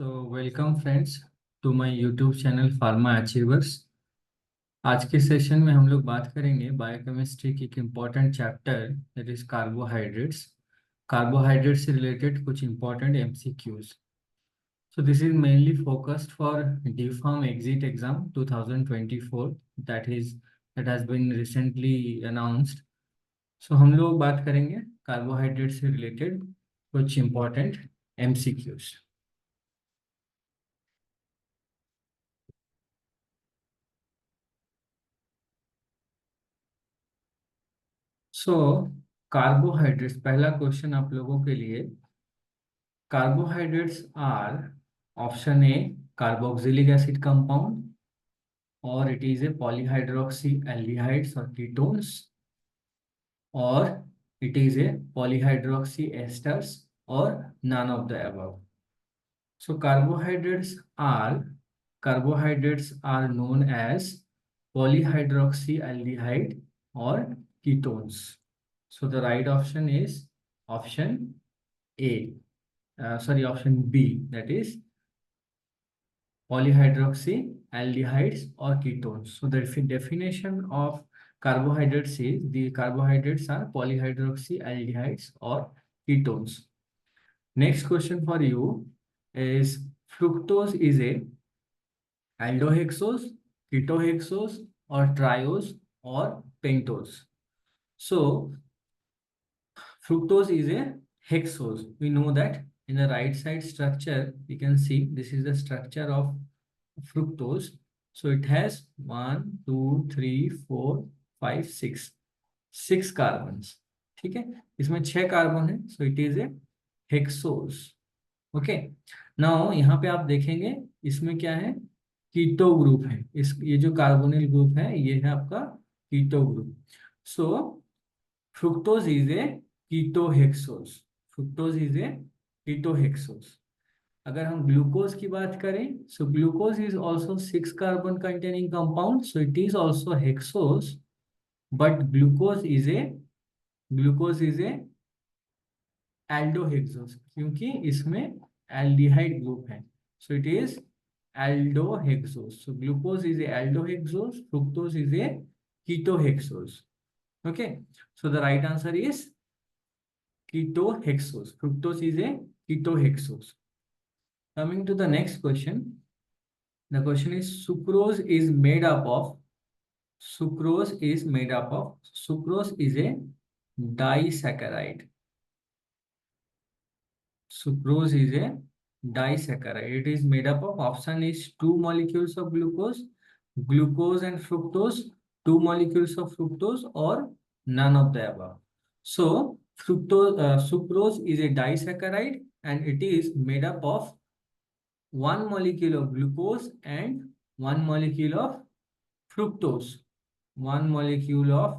Welcome friends to my YouTube channel pharma achievers. आज के session में हम लोग बात करेंगे बायोकेमिस्ट्री की एक important chapter that is carbohydrates. Carbohydrate से रिलेटेड कुछ important MCQs. So this is mainly focused for D farm exit exam 2024 that has been recently announced. So हम लोग बात करेंगे कार्बोहाइड्रेट से रिलेटेड कुछ इम्पॉर्टेंट एमसीक्यूज। सो कार्बोहाइड्रेट्स, पहला question आप लोगों के लिए। Carbohydrates are option A carboxylic acid compound, और it is a polyhydroxy aldehydes और कीटोन्स, और it is a polyhydroxy asters, और none of the above. So carbohydrates are known as polyhydroxy aldehyde और ketones. So the right option is option A, sorry, option B, that is polyhydroxy aldehydes or ketones. So the definition of carbohydrates is the carbohydrates are polyhydroxy aldehydes or ketones. Next question for you is fructose is a aldohexose, ketohexose, or triose, or pentose. So fructose is a hexose. We know that in the right side structure, we can see this is the structure of fructose. So it has 1, 2, 3, 4, 5, 6, 6 carbons. ठीक है, इसमें 6 carbon है, so it is A hexose. Okay, now यहाँ पे आप देखेंगे इसमें क्या है, कीटो ग्रुप है। इस ये जो कार्बोनिल ग्रुप है ये है आपका keto group. So fructose is a ketohexose। fructose is a ketohexose। अगर हम ग्लूकोज की बात करें, so glucose is also 6 carbon containing compound, so it is also hexose. But glucose is a aldohexose, क्योंकि इसमें एल्डिहाइड ग्रुप है, so it is aldohexose. So glucose is a aldohexose, fructose is a ketohexose. Okay, so the right answer is ketohexose. Fructose is a ketohexose. Coming to the next question, the question is sucrose is made up of. Sucrose is made up of. Sucrose is a disaccharide. Sucrose is a disaccharide. It is made up of, option is 2 molecules of glucose, glucose and fructose, 2 molecules of fructose, or none of the above. So sucrose is a disaccharide and it is made up of 1 molecule of glucose and 1 molecule of fructose. 1 molecule of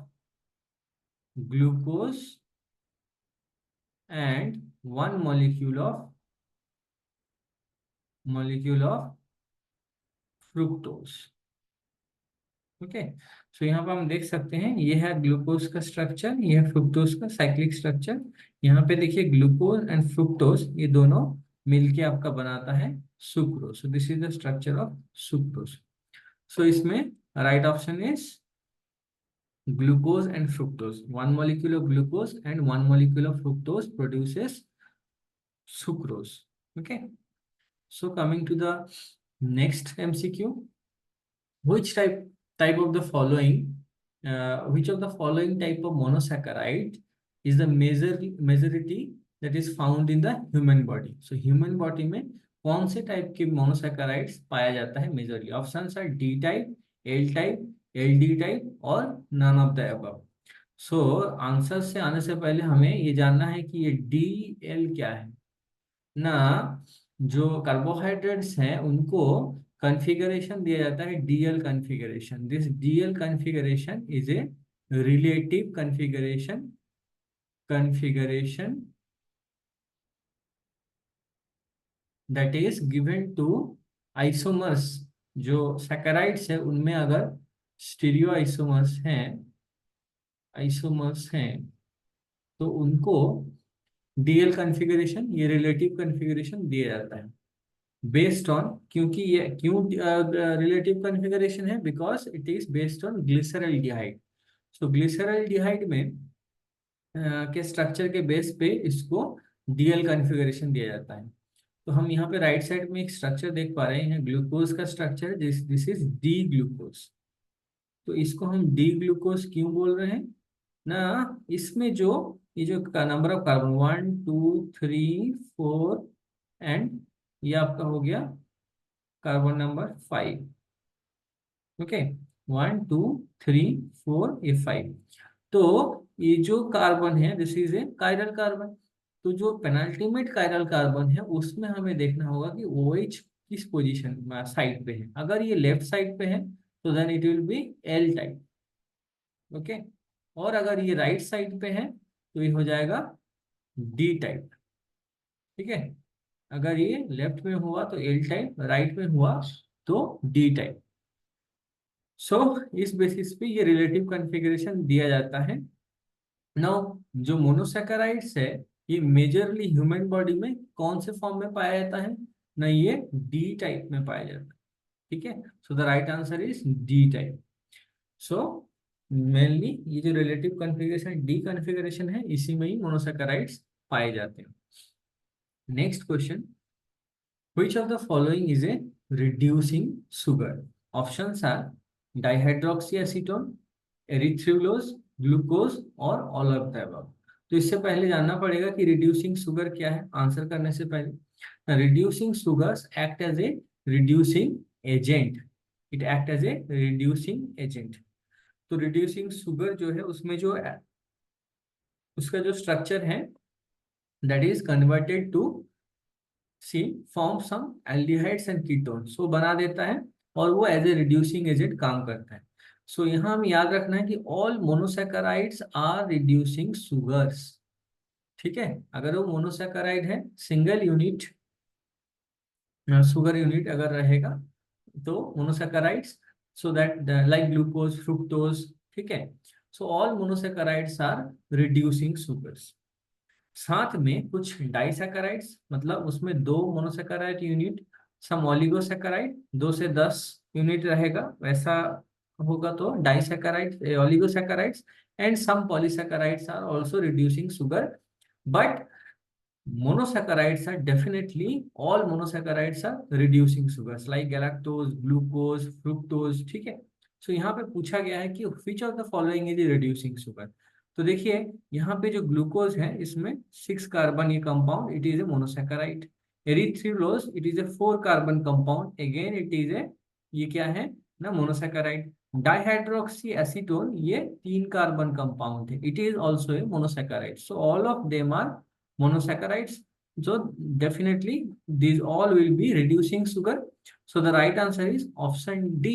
glucose and 1 molecule of fructose. Okay, so यहाँ पर हम देख सकते हैं ये है glucose का structure, ये है फ्रुक्टोज का साइक्लिक स्ट्रक्चर। यहाँ पे देखिए ग्लूकोज एंड फ्रुक्टोज ये दोनों मिलके आपका बनाता है sucrose. So this is the structure of sucrose. So इसमें right option is glucose and fructose. 1 molecule of glucose and 1 molecule of fructose produces sucrose. Okay, so coming to the next MCQ. Which type of the following which of the following type of monosaccharide is the majority that is found in the human body? So human body में कौन से type के monosaccharides पाया जाता है majorly? Options are D type, L type, L D type, और none of the above. So answer से आने से पहले हमें ये जानना है कि ये डी एल क्या है ना। जो कार्बोहाइड्रेट्स हैं उनको कॉन्फ़िगरेशन दिया जाता है DL configuration. This DL configuration is a relative configuration that is given to isomers. जो सैकराइड्स है उनमें अगर स्टीरियो आइसोमर्स हैं तो उनको डीएल कॉन्फ़िगरेशन, ये रिलेटिव कॉन्फ़िगरेशन दिया जाता है। बेस्ड ऑन, क्योंकि ये क्यों रिलेटिव कॉन्फ़िगरेशन है, because it is based on glyceraldehyde. So glyceraldehyde में के स्ट्रक्चर के बेस पे इसको डीएल कॉन्फ़िगरेशन दिया जाता है। तो हम यहाँ पे राइट साइड में एक स्ट्रक्चर देख पा रहे हैं, ग्लूकोज का structure, this is D glucose. तो इसको हम डी ग्लूकोज क्यों बोल रहे हैं ना, इसमें जो ये जो नंबर ऑफ कार्बन 1 2 3 4 एंड ये आपका हो गया कार्बन नंबर 5। ओके, 1 2 3 4 ये 5। तो ये जो कार्बन है this is A chiral carbon. तो जो पेनाल्टीमेट कायरल कार्बन है उसमें हमें देखना होगा कि OH किस पोजीशन साइड पे है। अगर ये लेफ्ट साइड पे है तो then it will be L type. Okay, और अगर ये राइट साइड पे है तो ये हो जाएगा डी टाइप। ठीक है, अगर ये लेफ्ट में हुआ तो एल टाइप, राइट में हुआ तो डी टाइप। सो इस बेसिस पे ये रिलेटिव कॉन्फ़िगरेशन दिया जाता है। नाउ जो मोनोसैकेराइड्स है ये मेजरली ह्यूमन बॉडी में कौन से फॉर्म में पाया जाता है ना, ये डी टाइप में पाया जाता है। ठीक है, so the right answer is D type. So mainly ये जो रिलेटिव कॉन्फ़िगरेशन डी कॉन्फ़िगरेशन है इसी में ही मोनोसैकेराइड्स पाए जाते हैं। Next question, which of the following is a reducing sugar? Options are dihydroxyacetone, erythrulose, glucose और ऑल ऑफ द अबव। तो इससे पहले जानना पड़ेगा कि रिड्यूसिंग शुगर क्या है, आंसर करने से पहले। Reducing sugars act as a reducing agent, it act as a reducing agent. तो रिड्यूसिंग शुगर जो है उसमें जो उसका जो स्ट्रक्चर है that is converted to C form some aldehydes and ketones, वो बना देता है और वो एज ए रिड्यूसिंग एजेंट काम करता है। सो यहाँ हम याद रखना है कि all monosaccharides are reducing sugars. ठीक है, अगर वो मोनोसैकेराइड है, सिंगल यूनिट शुगर यूनिट अगर रहेगा तो monosaccharides, so that like glucose, fructose. ठीक है, so all monosaccharides are reducing sugars. साथ में कुछ डाइसैकेराइड्स, मतलब उसमें दो मोनोसैकेराइड यूनिट, सम ओलिगोसैकेराइड 2 से 10 यूनिट रहेगा, वैसा होगा तो disaccharide oligosaccharides, and some polysaccharides are also reducing sugar. But monosaccharides are definitely, all monosaccharides are reducing sugars like galactose, glucose, fructose। ठीक है, सो यहाँ पे पूछा गया है कि which of the following is reducing sugar। तो देखिए यहाँ पे जो ग्लूकोज है इसमें 6 कार्बन ये compound, it is a monosaccharide. Erythrulose it is a 4 carbon compound, again it is a, ये क्या है ना, मोनोसैकेराइड। डाइहाइड्रोक्सी एसीटोन ये 3 कार्बन कंपाउंड है, it is also a monosaccharide. So all of them are monosaccharides, so definitely these all will be reducing sugar। So the right answer is option D,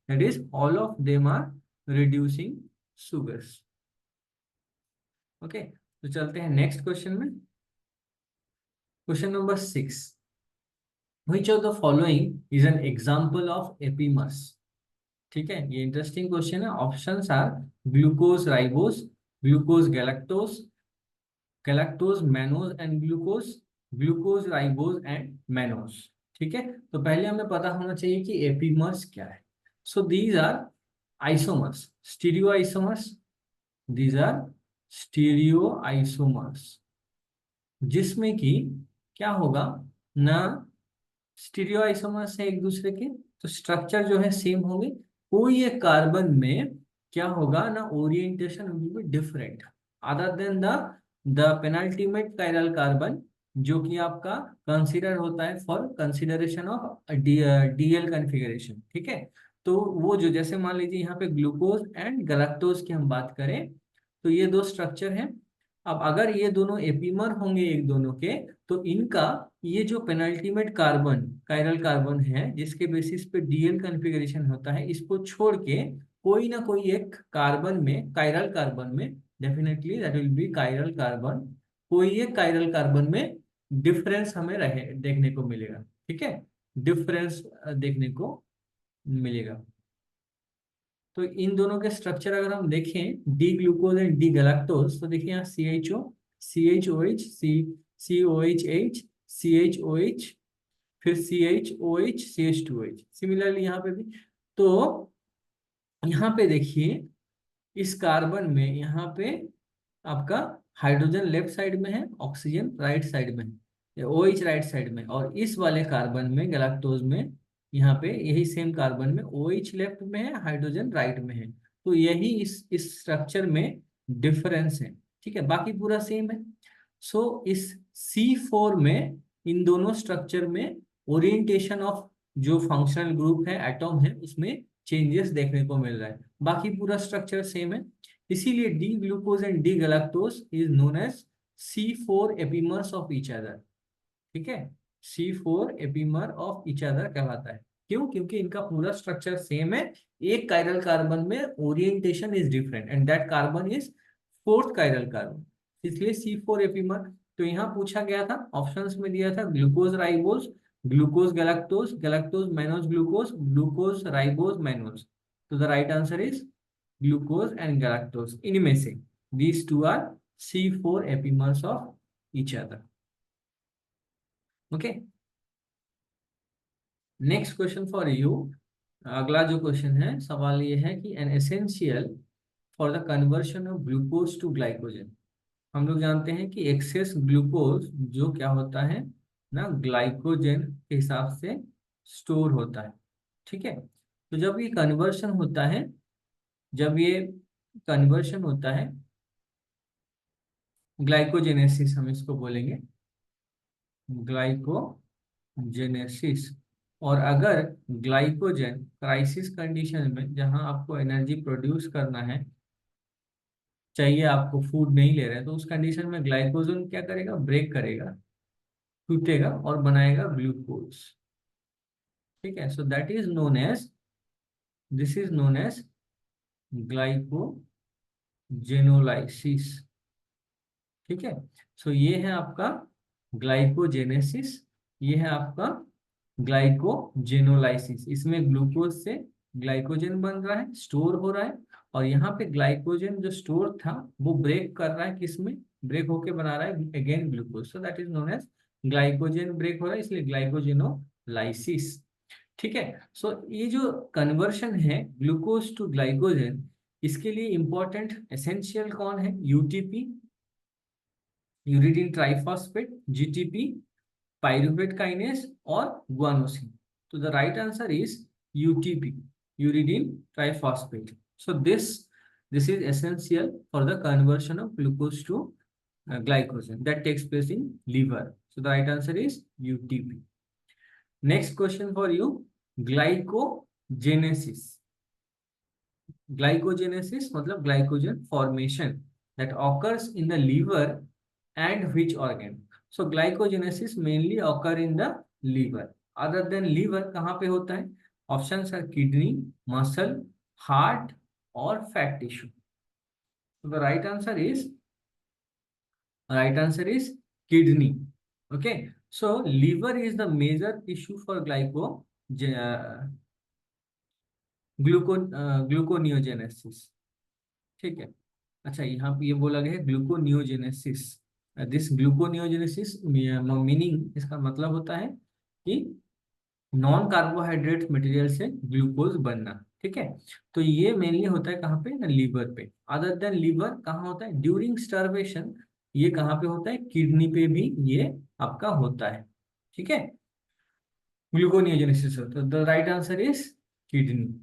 that is all of them are reducing sugars। okay, तो चलते हैं next question में। Question number 6, which of the following is an example of epimers। ठीक है, ये interesting question है। Options are glucose ribose, glucose galactose, galactose mannose and glucose, glucose ribose and mannose. ठीक है, तो पहले हमें पता होना चाहिए कि एपीमर्स क्या है। So these are isomers, stereo isomers, these are stereo isomers, जिसमें कि क्या होगा ना, स्टीरियो आइसोमर्स है एक दूसरे के, तो स्ट्रक्चर जो है सेम होंगे, कोई एक कार्बन में क्या होगा ना, orientation will be different other than the penultimate chiral carbon, जो कि आपका कंसीडर होता है for consideration of DL configuration. ठीक है, तो वो जो जैसे मान लीजिए यहाँ पे ग्लूकोज एंड गैलेक्टोज की हम बात करें तो ये दो स्ट्रक्चर हैं। अब अगर ये दोनों एपीमर होंगे एक दोनों के, तो इनका ये जो पेनल्टीमेट कार्बन कायरल कार्बन है जिसके बेसिस पे डीएल कॉन्फ़िगरेशन होता है, इसको छोड़ के कोई ना कोई एक कार्बन में, कायरल कार्बन में, definitely that will be chiral carbon, कोई एक कायरल कार्बन में डिफरेंस हमें रहे देखने को मिलेगा। ठीक है, डिफरेंस देखने को मिलेगा। तो इन दोनों के स्ट्रक्चर अगर हम देखें, D glucose and D galactose, तो देखिए यहाँ CHO, CHOH, COH, CHOH, फिर CH OH CH2H। सिमिलरली यहाँ पे भी। तो यहाँ पे देखिए इस कार्बन में यहाँ पे आपका हाइड्रोजन लेफ्ट साइड में है, ऑक्सीजन राइट साइड में है, OH राइट साइड में, और इस वाले कार्बन में गैलेक्टोज में यहाँ पे यही सेम कार्बन में OH लेफ्ट में है, हाइड्रोजन राइट में है। तो यही इस स्ट्रक्चर में डिफरेंस है। ठीक है, बाकी पूरा सेम है। सो इस C4 में इन दोनों स्ट्रक्चर में ओरिएंटेशन ऑफ जो फंक्शनल ग्रुप है, एटॉम है, उसमें चेंजेस देखने को मिल रहा है। बाकी पूरा स्ट्रक्चर सेम है। इसीलिए D glucose and D galactose is known as C4 epimers of each other. ठीक है, C4 epimer of each other कहलाता है। क्यों? क्योंकि इनका पूरा स्ट्रक्चर सेम है, एक कायरल कार्बन में orientation is different and that carbon is fourth chiral carbon, इसलिए C4 एपिमर। तो यहाँ पूछा गया था, ऑप्शंस में दिया था glucose ribose, glucose galactose, galactose mannose glucose, glucose ribose mannose. तो the right answer is glucose and galactose. इनमें से these two are C4 epimers of each other. Okay, next question for you. अगला जो question है, सवाल ये है कि an essential for the conversion of glucose to glycogen. हम लोग जानते हैं कि एक्सेस ग्लूकोज जो क्या होता है ना, ग्लाइकोजन के हिसाब से स्टोर होता है। ठीक है, तो जब ये कन्वर्शन होता है, जब ये कन्वर्शन होता है, ग्लाइकोजेनेसिस हम इसको बोलेंगे, ग्लाइकोजेनेसिस। और अगर ग्लाइकोजन क्राइसिस कंडीशन में, जहां आपको एनर्जी प्रोड्यूस करना है, चाहिए आपको, फूड नहीं ले रहे, तो उस कंडीशन में ग्लाइकोजन क्या करेगा, ब्रेक करेगा, टूटेगा और बनाएगा ग्लूकोज। ठीक है, so that is known as, this is known as glycogenolysis. ठीक है, सो ये है आपका ग्लाइकोजेनेसिस, ये है आपका ग्लाइकोजेनोलाइसिस। इसमें ग्लूकोज से ग्लाइकोजन बन रहा है, स्टोर हो रहा है, और यहाँ पे ग्लाइकोजन जो स्टोर था वो ब्रेक कर रहा है, किसमें, ब्रेक होके बना रहा है again glucose. So that is known as glycogen break हो रहा है, इसलिए ग्लाइकोजेनोलाइसिस। ठीक है, सो ये जो कन्वर्शन है ग्लूकोज टू ग्लाइकोजन, इसके लिए इंपॉर्टेंट एसेंशियल कौन है, UTP, uridine triphosphate, GTP, pyruvate kinase और गुआनोसिन। तो the right answer is UTP, uridine triphosphate. So this is essential for the conversion of glucose to glycogen that takes place in liver. So the right answer is UTP. Next question for you, glycogenesis. Glycogenesis मतलब glycogen formation that occurs in the liver and which organ? So glycogenesis mainly occur in the liver. Other than liver कहाँ पे होता है? Options are kidney, muscle, heart और fat tissue. So the right answer is kidney. Okay, so liver is the major tissue for gluconeogenesis. ठीक है, अच्छा यहाँ पे ये बोला गया है ग्लूकोनियोजेनेसिस। दिस ग्लूकोनियोजेनेसिस मीनिंग, इसका मतलब होता है कि नॉन कार्बोहाइड्रेट मटेरियल से ग्लूकोज बनना। ठीक है, तो ये मेनली होता है कहाँ पे, लीवर पे। अदर देन लीवर कहाँ होता है, ड्यूरिंग स्टार्वेशन। ये कहाँ पे होता है, किडनी पे भी ये आपका होता है। ठीक है, ग्लूकोनियोजेनेसिस होता है। The right answer is kidney,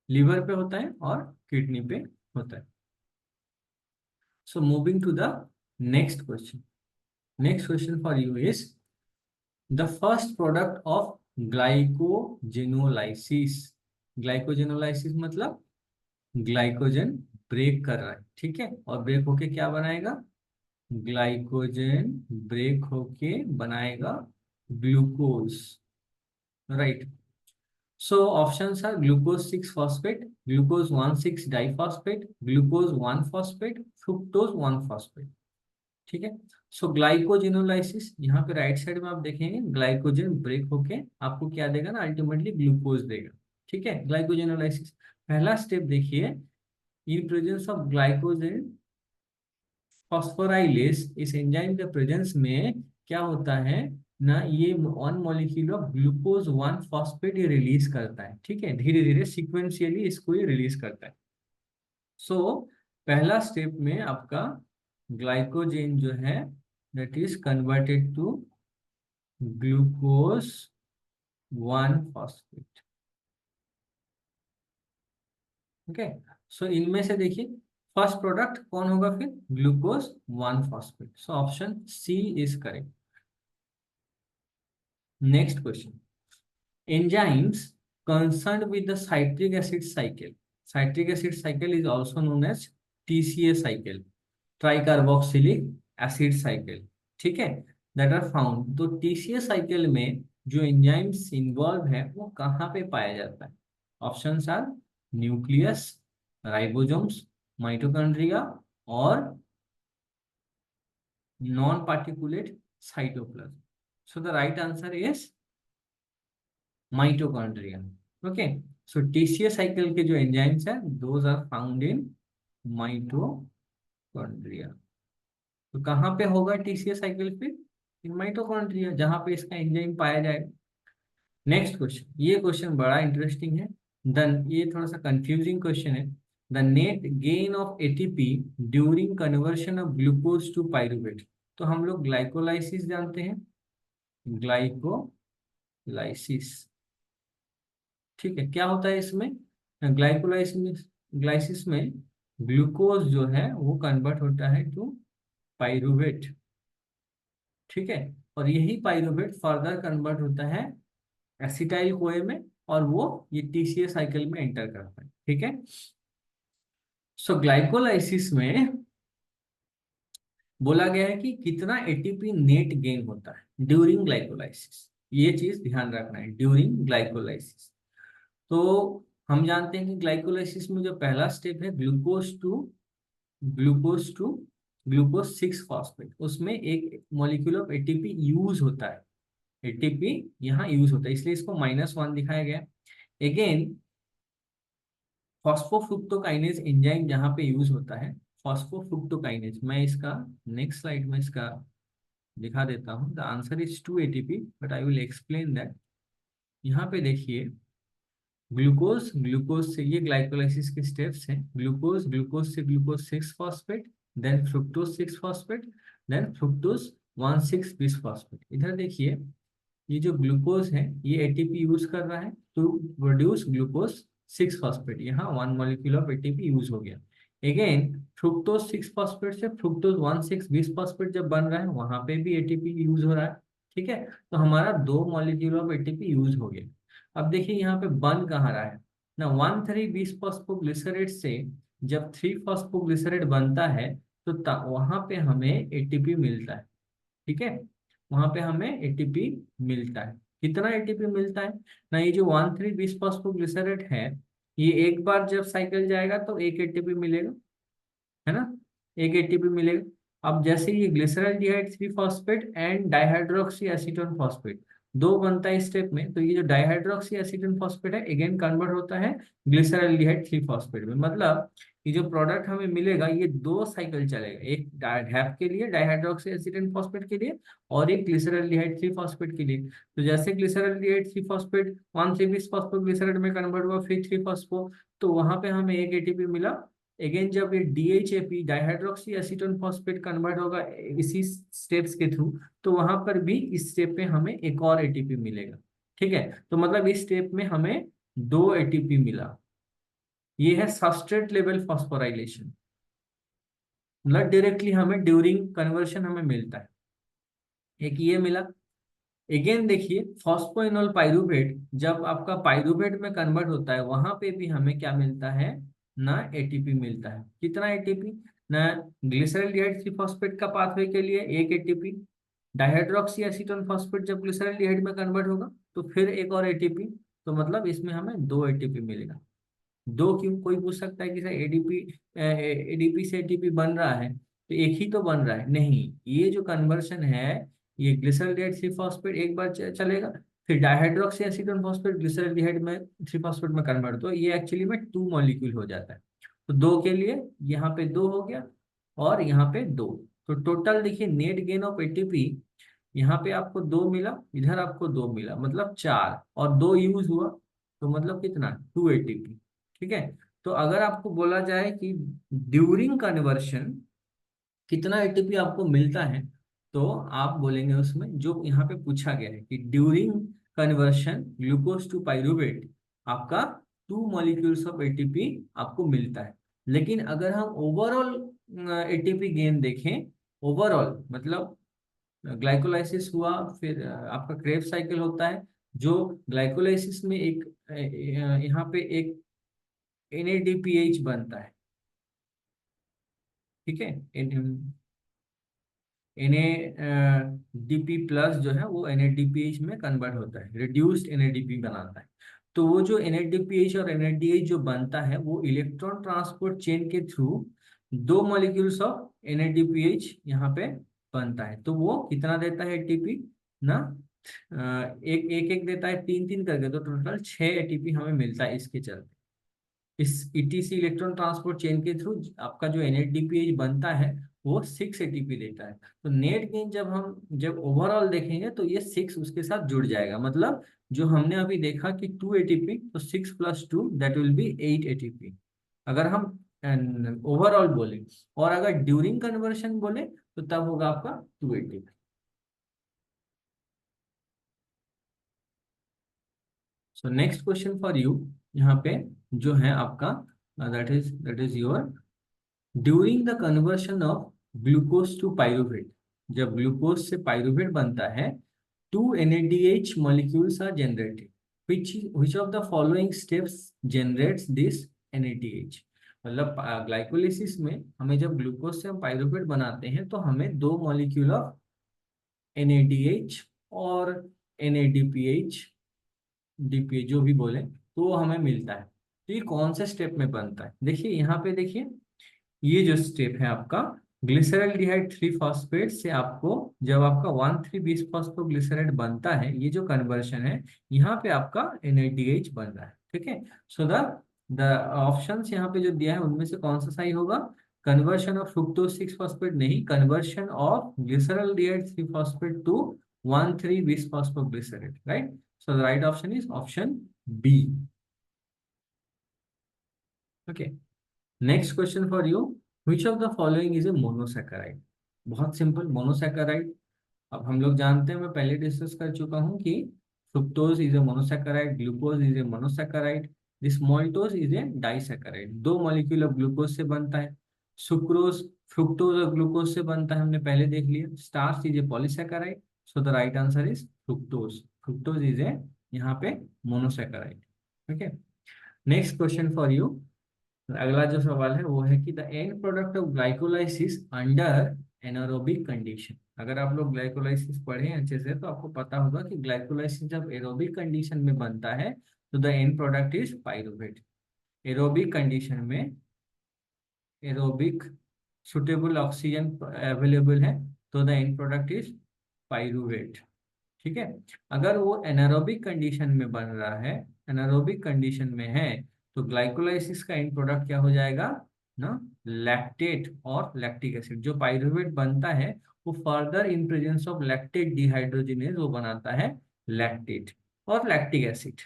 liver पे होता है और किडनी पे होता है। So moving to the next question. Next question for you is the first product of glycogenolysis. Glycogenolysis मतलब ग्लाइकोजन ब्रेक कर रहा है। ठीक है, और ब्रेक होके क्या बनाएगा, ग्लाइकोजन ब्रेक होके बनाएगा glucose. Right, so options are glucose 6 phosphate, glucose 1,6 diphosphate, glucose 1 phosphate, fructose 1 phosphate। ठीक है, सो ग्लाइकोजेनोलाइसिस, यहाँ पे राइट साइड में आप देखेंगे ग्लाइकोजन ब्रेक होके आपको क्या देगा ना, अल्टीमेटली ग्लूकोज देगा। ठीक है, ग्लाइकोजेनोलाइसिस पहला स्टेप देखिए, इन प्रेजेंस ऑफ ग्लाइकोजन फॉस्फोराइलेस, इस एंजाइम के प्रेजेंस में क्या होता है, ना ये one molecule of glucose 1 phosphate ये रिलीज करता है, ठीक है, धीरे धीरे सिक्वेंशियली इसको ये रिलीज करता है। सो पहला स्टेप में आपका ग्लाइकोजेन जो है that is converted to glucose 1 phosphate. Okay, so इनमें से देखिए फर्स्ट प्रोडक्ट कौन होगा फिर, glucose 1 phosphate. So option C is correct. Next question, enzymes concerned with the citric acid cycle. Citric acid cycle is also known as TCA cycle, tricarboxylic acid cycle, ठीक है, that are found. तो TCA cycle में जो enzymes involve है वो कहाँ पे पाया जाता है? Options are nucleus, ribosomes, mitochondria और non particulate cytoplasm. So the right answer is mitochondria. Okay, so TCA cycle के जो एंजाइम्स हैं those are found in mitochondria. तो कहाँ पे होगा टीसीए साइकिल फिर? इन माइटोकॉन्ड्रिया, जहाँ पे इसका एंजाइम पाया जाएगा। नेक्स्ट क्वेश्चन, ये क्वेश्चन बड़ा इंटरेस्टिंग है, देन ये थोड़ा सा कंफ्यूजिंग क्वेश्चन है। The net gain of ATP during conversion of glucose to pyruvate. तो हम लोग ग्लाइकोलाइसिस जानते हैं, ग्लाइकोलाइसिस, ठीक है, क्या होता है इसमें? ग्लाइकोलाइसिस, ग्लाइसिस में ग्लूकोज जो है वो कन्वर्ट होता है टू पाइरुवेट, ठीक है, और यही पाइरुवेट फर्दर कन्वर्ट होता है एसिटाइल कोए में, और वो ये टीसीए साइकिल में एंटर करता है, ठीक है। सो ग्लाइकोलाइसिस में बोला गया है कि कितना एटीपी नेट गेन होता है ड्यूरिंग ग्लाइकोलाइसिस, ये चीज ध्यान रखना है, ड्यूरिंग ग्लाइकोलाइसिस। तो हम जानते हैं कि ग्लाइकोलाइसिस में जो पहला स्टेप है ग्लूकोज टू ग्लूकोज 6 फॉस्फेट, उसमें एक मॉलिक्यूल ऑफ एटीपी यूज होता है, एटीपी यहाँ यूज होता है, इसलिए इसको -1 दिखाया गया। अगेन फॉस्फोफ्रुक्टोकाइनेज एंजाइम जहाँ पे यूज होता है, फॉस्फोफ्रुक्टोकाइनेज, मैं इसका नेक्स्ट स्लाइड में इसका दिखा देता हूँ। The answer is 2 ATP, but I will explain that. यहाँ पे देखिए ग्लूकोज, ग्लूकोज से ये ग्लाइकोलाइसिस के स्टेप्स हैं, ग्लूकोज, ग्लूकोज से glucose 6 phosphate, then fructose 6 phosphate, then fructose 1,6 bisphosphate. इधर देखिए ये जो ग्लूकोज है ये एटीपी यूज कर रहा है टू प्रोड्यूस ग्लूकोज 6 फॉस्फेट, यहाँ 1 मॉलिक्यूल ऑफ एटीपी यूज हो गया। अगेन फ्रुक्टोज 6 फॉस्फेट से फ्रुक्टोज 1,6 बिसफॉस्फेट जब बन रहा है वहां पे भी एटीपी यूज हो रहा है, ठीक है, तो हमारा 2 मॉलिक्यूल ऑफ एटीपी यूज हो गया। अब देखिए यहाँ पे बन कहाँ रहा है ना, 1,3-बिसफॉस्फोग्लिसरेट से जब 3 फॉस्फोग्लिसरेट बनता है तो वहां पे हमें एटीपी मिलता है, ठीक है, वहां पे हमें एटीपी मिलता है। कितना एटीपी मिलता है ना, ये जो 1,3-बिसफॉस्फोग्लिसरेट है ये एक बार जब साइकिल जाएगा तो एक एटीपी मिलेगा, है ना, एक एटीपी मिलेगा। अब जैसे ये glyceraldehyde 3 phosphate and dihydroxy acetone phosphate दो बनता है स्टेप में, तो ये जो डाइहाइड्रोक्सी एसीटोन फॉस्फेट है अगेन कन्वर्ट होता है ग्लिसरॉल्डिहाइड 3 फॉस्फेट में। मतलब ये जो प्रोडक्ट हमें मिलेगा ये 2 साइकिल चलेगा, एक हैफ के लिए डाइहाइड्रोक्सी एसीटोन फॉस्फेट के लिए और एक ग्लिसरॉल्डिहाइड 3 फॉस्फेट के लिए। तो जैसे ग्लिसरॉल्डिहाइड 3 फॉस्फेट 1,3-बिसफॉस्फोग्लिसरेट में कन्वर्ट हुआ फिर 3 फॉस्फो, तो वहां पे हमें एक एटीपी मिला। अगेन जब ये DHAP dihydroxy acetone phosphate convert होगा इसी स्टेप्स के थ्रू, तो वहां पर भी इस स्टेप पे हमें एक और एटीपी मिलेगा, ठीक है, तो मतलब इस स्टेप में हमें 2 एटीपी मिला। ये है सबस्ट्रेट लेवल फॉस्फोराइलेशन, मतलब डायरेक्टली हमें ड्यूरिंग कन्वर्शन हमें मिलता है, एक ये मिला। अगेन देखिए फॉस्फोइनोल पाइरूवेट जब आपका पाइरूवेट में कन्वर्ट होता है वहां पे भी हमें क्या मिलता है ना, एटीपी मिलता है। कितना एटीपी ना, ग्लिसरॉल्डिहाइड 3 फॉस्फेट का पाथवे के लिए एक एटीपी, डाइहाइड्रोक्सी एसीटोन फॉस्फेट जब ग्लिसरॉल्डिहाइड में कन्वर्ट होगा तो फिर एक और एटीपी, तो मतलब इसमें हमें 2 एटीपी मिलेगा। 2 क्यों, कोई पूछ सकता है कि सर एडीपी एडीपी से एटीपी बन रहा है तो एक ही तो बन रहा है, नहीं, ये जो कन्वर्शन है ये ग्लिसरॉल्डिहाइड 3 फॉस्फेट एक बार चलेगा, फिर डाइहाइड्रोक्सी एसीटोन फॉस्फेट ग्लिसरॉल्डिहाइड में 3 फॉस्फेट में कन्वर्ट, तो ये एक्चुअली में 2 मॉलिक्यूल हो जाता है। तो 2 के लिए यहाँ पे 2 हो गया और यहाँ पे 2, तो टोटल देखिए नेट गेन ऑफ एटीपी यहाँ पे आपको 2 मिला, इधर आपको 2 मिला, मतलब 4, और 2 यूज हुआ, तो मतलब कितना, 2 एटीपी। ठीक है। तो अगर आपको बोला जाए कि ड्यूरिंग कन्वर्शन कितना एटीपी आपको मिलता है, तो आप बोलेंगे उसमें जो यहाँ पे पूछा गया है कि during conversion glucose to pyruvate आपका 2 मॉलिक्यूल्स ऑफ एटीपी आपको मिलता है। लेकिन अगर हम ओवरऑल एटीपी गेन देखें, ओवरऑल मतलब ग्लाइकोलाइसिस हुआ, फिर आपका क्रेब साइकिल होता है, जो ग्लाइकोलाइसिस में एक यहाँ पे एक एनएडीपीएच बनता है। ठीक है। एनएडीपी प्लस जो है वो एनएडीपीएच में कन्वर्ट होता है, रिड्यूस्ड एनएडीपी बनाता है। तो वो जो एनएडीपीएच और एनएडीएच जो बनता है वो इलेक्ट्रॉन ट्रांसपोर्ट चेन के थ्रू 2 मॉलिक्यूल्स ऑफ एनएडीपीएच यहाँ पे बनता है। तो वो कितना देता है एटीपी ना, एक एक एक देता है, 3 3 करके, तो टोटल 6 एटीपी हमें मिलता है इसके चलते। इस ईटीसी इलेक्ट्रॉन ट्रांसपोर्ट चेन के थ्रू आपका जो एनएडीपीएच बनता है वो 6 एटीपी देता है। तो नेट गेन जब ओवरऑल देखेंगे तो ये 6 उसके साथ जुड़ जाएगा, मतलब जो हमने अभी देखा कि 2 एटीपी, तो 6 + 2 दैट विल बी 8 एटीपी, अगर हम ओवरऑल बोले। और अगर ड्यूरिंग कन्वर्शन बोले तो तब होगा आपका 2 ATP. So next question for you, यहाँ पे जो है आपका, that is your, during the conversion of glucose to pyruvate, जब ग्लूकोज से पाइरूवेट बनता है, 2 NADH molecules are generated. Which of the following steps generates this NADH? मतलब ग्लाइकोलिसिस में हमें जब ग्लूकोज से हम पाइरूवेट बनाते हैं तो हमें 2 मॉलिक्यूल ऑफ NADH और NADPH, DPH जो भी बोले, तो वो हमें मिलता है। तो ये कौन से स्टेप में बनता है, देखिए यहाँ पे देखिए, ये जो स्टेप है आपका ग्लिसरल्डिहाइड 3 फॉस्फेट से आपको, जब आपका 1,3 बिसफॉस्फोग्लिसराइड बनता है, ये जो कन्वर्शन है, यहाँ पे आपका NADH बन रहा है। ठीक है। सो द ऑप्शंस यहाँ पे जो दिया है उनमें से कौन सा सही होगा, कन्वर्शन ऑफ फ्रुक्टोज 6 फॉस्फेट नहीं, conversion of glyceraldehyde 3 phosphate to 1,3 bisphosphoglyceride, right. So the right option is option B. Okay. Next question for you, which of the following is a monosaccharide. बहुत सिंपल, मोनोसैकेराइड अब हम लोग जानते हैं, मैं पहले discuss कर चुका हूँ कि fructose is a monosaccharide, glucose is a monosaccharide, this maltose is a disaccharide. 2 molecule of glucose से बनता है। सुक्रोज फ्रुक्टोज और ग्लूकोज से बनता है, हमने पहले देख लिया। Starch is a polysaccharide, so the right answer is fructose. Fructose is ए यहाँ पे monosaccharide. Okay. Next question for you, अगला जो सवाल है वो है कि the end product of glycolysis under anaerobic condition. अगर आप लोग ग्लाइकोलाइसिस पढ़े हैं अच्छे से तो आपको पता होगा कि ग्लाइकोलाइसिस जब एरोबिक कंडीशन में बनता है तो the end product is pyruvate. Aerobic condition में, एरोबिक सुटेबल ऑक्सीजन अवेलेबल है, तो the end product is pyruvate. ठीक है। अगर वो एनारोबिक कंडीशन में बन रहा है, एनारोबिक कंडीशन में है, तो ग्लाइकोलाइसिस का एंड प्रोडक्ट क्या हो जाएगा ना, लैक्टेट और लैक्टिक एसिड। जो पाइरूवेट बनता है वो further in presence of lactate dehydrogenase वो बनाता है लैक्टेट और lactic acid.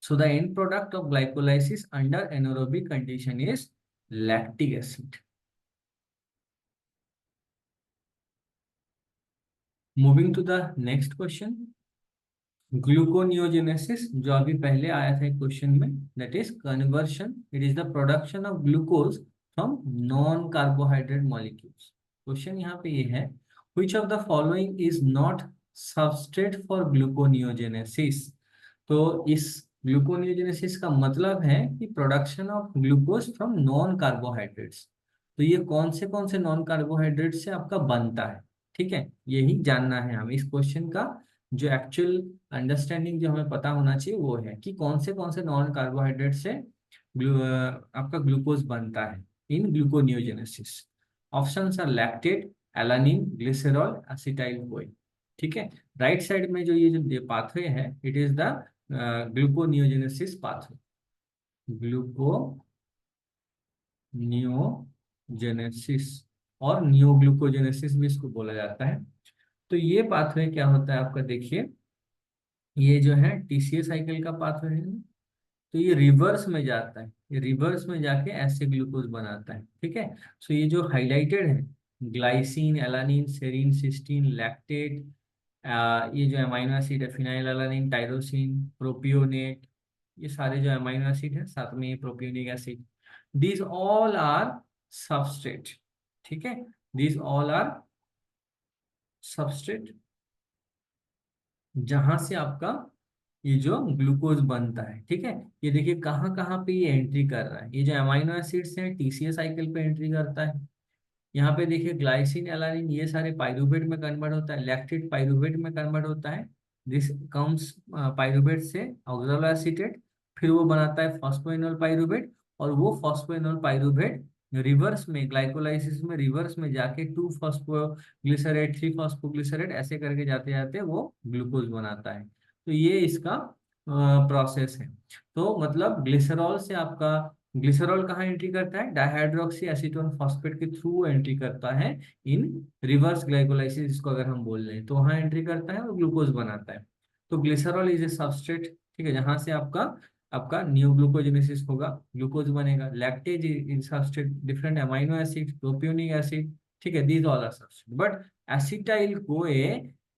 So the end product of glycolysis under anaerobic condition is lactic acid. Moving to the next question, gluconeogenesis जो अभी पहले आया था क्वेश्चन में, that is conversion, it is the production of glucose from non carbohydrate molecules. Question यहाँ पे ये है, which of the following is not substrate for gluconeogenesis. तो इस ग्लूकोनियोजेनेसिस का मतलब है कि production of glucose from non carbohydrates. तो ये कौन से नॉन कार्बोहाइड्रेट से आपका बनता है, ठीक है, यही जानना है हमें। इस क्वेश्चन का जो एक्चुअल अंडरस्टैंडिंग जो हमें पता होना चाहिए वो है कि कौन से नॉन कार्बोहाइड्रेट से आपका ग्लूकोज बनता है in gluconeogenesis. Options are lactate, alanine, glycerol, acetyl कोई। ठीक है। राइट साइड में जो ये जो पाथवे है, it is the gluconeogenesis pathway. Gluconeogenesis और नियोग्लूकोजेनेसिस भी इसको बोला जाता है। तो ये पाथवे क्या होता है आपका, देखिए ये जो है टीसीए साइकिल का पाथवे है, तो ये रिवर्स में जाता है, ये रिवर्स में जाके ऐसे ग्लूकोज बनाता है, ठीक है। सो ये जो हाइलाइटेड है, glycine, alanine, serine, cysteine, lactate, ये जो अमीनो एसिड है, फिनाइल एलानिन, टाइरोसिन, प्रोपियोनेट, ये सारे जो अमीनो एसिड है, साथ में ये propionic acid, these all are substrate, ठीक है। दीज ऑल आर सबस्ट्रेट जहां से आपका ये जो ग्लूकोज बनता है, ठीक है। ये देखिए कहाँ कहाँ पे ये एंट्री कर रहा है, ये जो अमीनो एसिड्स हैं टीसीए साइकिल पे एंट्री करता है। यहाँ पे देखिए ग्लाइसिन, एलानिन, ये सारे पाइरूवेट में कन्वर्ट होता है, लैक्टेट पाइरूवेट में कन्वर्ट होता है। दिस कम्स पाइरूवेट से ऑक्सलो एसीटेट, फिर वो बनाता है फॉस्फोइनोल पाइरूवेट, और वो फॉस्फोइनोल पाइरूवेट रिवर्स में ग्लाइकोलाइसिस में रिवर्स में जाके 2 फॉस्फोग्लिसरेट, 3 फॉस्फोग्लिसरेट ऐसे करके जाते जाते वो ग्लूकोज बनाता है। तो ये इसका प्रोसेस है। तो मतलब ग्लिसरॉल से आपका, ग्लिसरॉल कहाँ एंट्री करता है, डाइहाइड्रोक्सी एसीटोन फॉस्फेट के थ्रू एंट्री करता है इन रिवर्स ग्लाइकोलाइसिस, इसको अगर हम बोल रहे हैं तो वहां एंट्री करता है और ग्लूकोज बनाता है। तो ग्लिसरॉल इज ए सबस्ट्रेट, ठीक है, जहां से आपका आपका न्यू ग्लूकोजेनेसिस होगा, ग्लूकोज बनेगा। Lactase is substrate, different amino acid, propionic acid, ठीक है, these all are substrate. But acetyl CoA,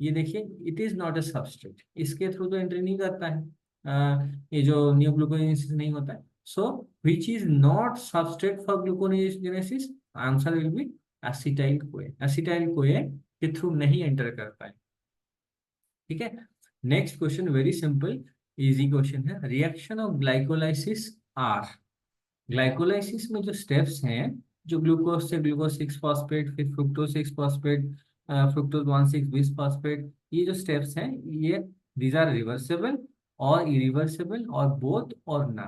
ये देखिए it is not a substrate, इसके थ्रू तो एंट्री नहीं करता है, ये जो न्यू ग्लूकोजेनेसिस नहीं होता है। So, which is not substrate for gluconeogenesis? Answer will be acetyl CoA. Acetyl CoA के थ्रू नहीं एंटर करता है, ठीक है। Next question very simple, easy question है। Reaction of glycolysis are, glycolysis में जो स्टेप्स हैं, जो ग्लूकोज से ग्लूकोज 6 फॉस्फेट, फिर fructose 6 phosphate, fructose 1,6 bis phosphate, ये जो स्टेप्स हैं ये दीज आर रिवर्सेबल और इरिवर्सेबल और बोथ और ना।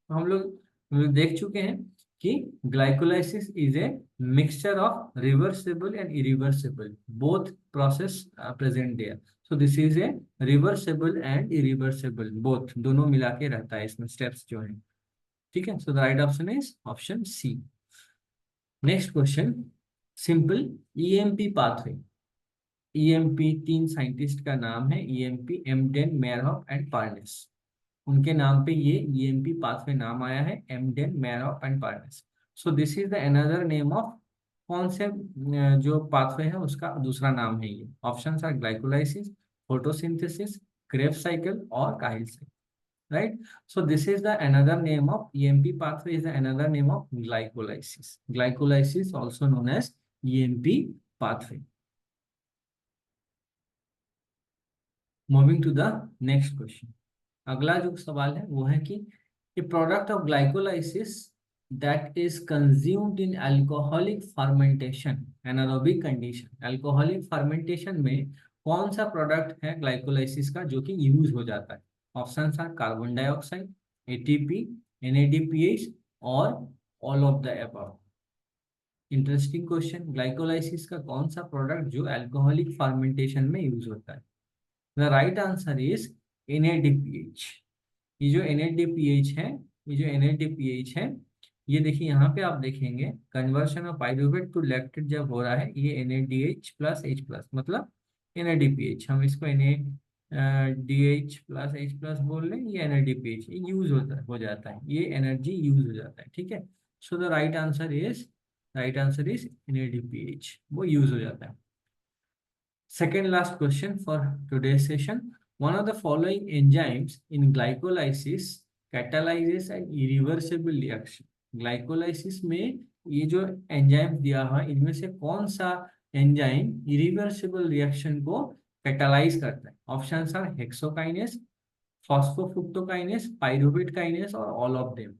तो हम लोग देख चुके हैं कि glycolysis is a mixture of reversible and irreversible, both process present there. So this is a reversible and irreversible, both, दोनों मिला के रहता है इसमें स्टेप्स जो है, ठीक है। So the right option is option C. Next question, simple, EMP pathway. EMP, 3 scientist का नाम है, EMP, Embden, Meyerhof and Parnas. उनके नाम पे ये ईएमपी पाथवे नाम आया है, Embden, Meyerhof and Parnas. So this is the another name of, कौन से जो पाथवे है उसका दूसरा नाम है ये। Options are glycolysis, photosynthesis, Krebs cycle और Cahill cycle, right? So this is the another name of EMP pathway, is the another name of glycolysis. Glycolysis also known as EMP pathway. Moving to the next question. अगला जो सवाल है वो है कि a product of glycolysis that is consumed in alcoholic fermentation, anaerobic condition, alcoholic fermentation में कौन सा प्रोडक्ट है ग्लाइकोलाइसिस का जो कि यूज हो जाता है। Options are carbon dioxide, ATP, NADPH और all of the above. Interesting question, glycolysis का कौन सा प्रोडक्ट जो अल्कोहलिक फर्मेंटेशन में यूज होता है। The right answer is NADPH. ये जो NADPH है, ये जो NADPH है, ये देखिए यहाँ पे आप देखेंगे conversion of pyruvate to lactate जब हो रहा है, ये NADH प्लस H प्लस मतलब NADPH, हम इसको NADH प्लस H प्लस बोल रहे हैं, ये NADPH यूज हो जाता है, ये एनर्जी यूज हो जाता है, ठीक है। So the right answer is NADPH, वो यूज हो जाता है। Second last question for today's session. One of the following enzymes in glycolysis catalyzes an irreversible reaction. Glycolysis में ये जो एंजाइम दिया हुआ है इनमें से कौन सा एंजाइम इरिवर्सिबल रिएक्शन को कैटालाइज करता है। Options are hexokinase, phosphofructokinase, pyruvate kinase और ऑल ऑफ देम।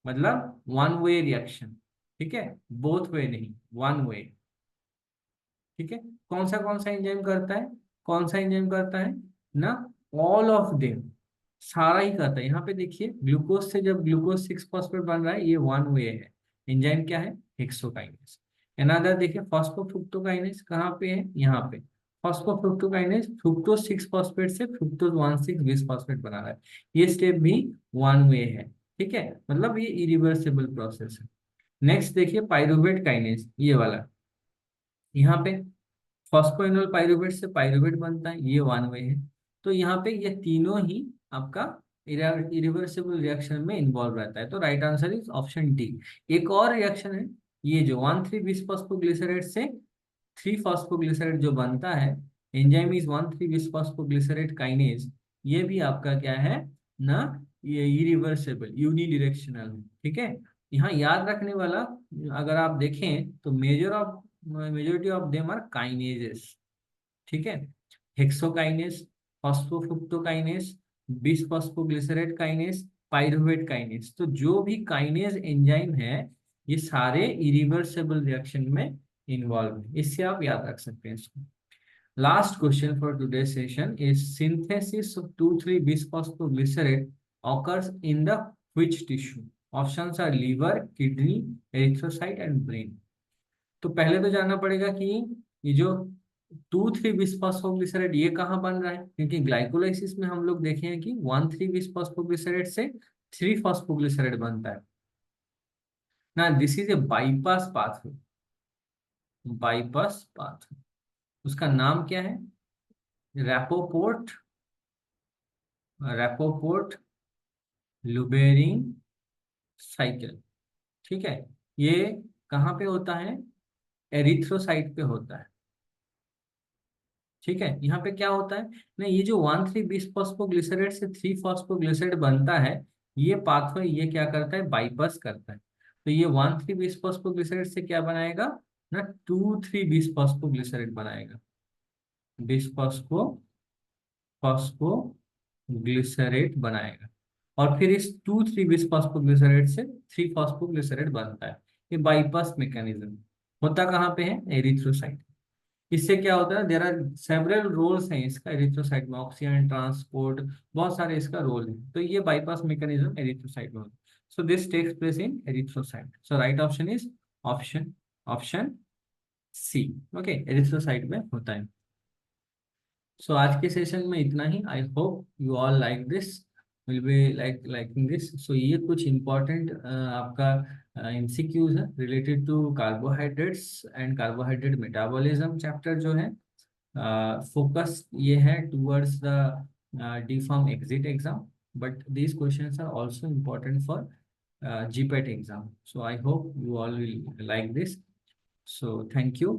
मतलब वन वे रिएक्शन, ठीक है, बोथ वे नहीं, वन वे, ठीक है। कौन सा एंजाइम करता है, कौन सा एंजाइम करता है ना, ऑल ऑफ देम, सारा ही करता है। यहाँ पे देखिए ग्लूकोज से जब ग्लूकोज 6 फॉस्फेट बन रहा है ये वन वे है, एंजाइम क्या है, हेक्सोकाइनेस। अनदर देखिए फॉस्फोफ्रुक्टोकाइनेस कहाँ पे है, यहाँ पे फॉस्फोफ्रुक्टोकाइनेस फ्रुक्टोज 6 फॉस्फेट से फ्रुक्टोज 1,6 बिस फॉस्फेट बना रहा है, ये स्टेप भी वन वे है, ठीक है, मतलब ये इरिवर्सिबल प्रोसेस है। नेक्स्ट देखिए पाइरूवेट काइनेस, ये वाला यहाँ पे फॉस्फोइनोल पाइरुवेट से पाइरुवेट बनता है, ये वन वे है। तो यहाँ पे ये तीनों ही आपका इरिवर्सिबल रिएक्शन में इन्वॉल्व रहता है, तो right answer is option D. एक और रिएक्शन है, ये जो 1,3 बिसफॉस्फोग्लिसरेट से 3 फॉस्फोग्लिसरेट जो बनता है, एंजाइम इज 1,3 बिसफॉस्फोग्लिसरेट काइनेज, ये भी आपका क्या है ना, ये इरिवर्सिबल यूनिडिरेक्शनल है, ठीक है। यहाँ याद रखने वाला, अगर आप देखें तो majority of them are kinases, ठीक है। Hexokinase, phosphofructokinase, bisphosphoglycerate kinase, pyruvate kinase, तो जो भी काइनेज एंजाइम है ये सारे इरिवर्सिबल रिएक्शन में इन्वॉल्व है, इससे आप याद रख सकते हैं इसको। Last question for today's session is synthesis of 2,3 bisphosphoglycerate occurs in the which tissue? Options are liver, kidney, erythrocyte and brain. तो पहले तो जानना पड़ेगा कि ये जो 2,3 बिसफॉस्फोग्लिसरेट ये कहाँ बन रहा है, क्योंकि ग्लाइकोलाइसिस में हम लोग देखे हैं कि 1,3 बिसफॉस्फोग्लिसरेट से 3 फॉस्फोग्लिसरेट बनता है ना। This is A bypass pathway, bypass pathway, उसका नाम क्या है, रैपोपोर्ट, रैपोपोर्ट लुबेरिन साइकिल, ठीक है। ये कहाँ पे होता है, एरिथ्रोसाइट पे होता है, ठीक है। यहाँ पे क्या होता है ना, ये जो 1,3 बिसफॉस्फोग्लिसरेट से 3 फॉस्फोग्लिसरेट बनता है, ये पाथवे ये क्या करता है, बाईपास करता है। तो ये 1,3 बिसफॉस्फोग्लिसरेट से क्या बनाएगा ना, 2,3 बिसफॉस्फोग्लिसरेट बनाएगा, बिसफॉस्फो फॉस्फोग्लिसरेट बनाएगा। और फिर इस 2,3 बिसफॉस्फोग्लिसरेट से 3 फॉस्फोग्लिसरेट बनता है। ये बाईपास मैकेनिज्म होता कहाँ पे है, एरिथ्रोसाइट। इससे क्या होता है, देयर आर सेवरल रोल्स हैं इसका एरिथ्रोसाइट में, ऑक्सीजन ट्रांसपोर्ट, बहुत सारे इसका रोल है। तो ये बाईपास मैकेनिज्म एरिथ्रोसाइट में होता है। So this takes place in erythrocyte, so right option is option option C. Okay, erythrocyte में होता है। सो आज के सेशन में इतना ही। I hope you all like this, will be liking this. So ये कुछ इम्पोर्टेंट आपका एमसीक्यूज है related to carbohydrates and carbohydrate metabolism chapter जो है। फोकस ये है towards the D farm exit exam, but these questions are also important for GPAT exam. So I hope you all will like this. So thank you.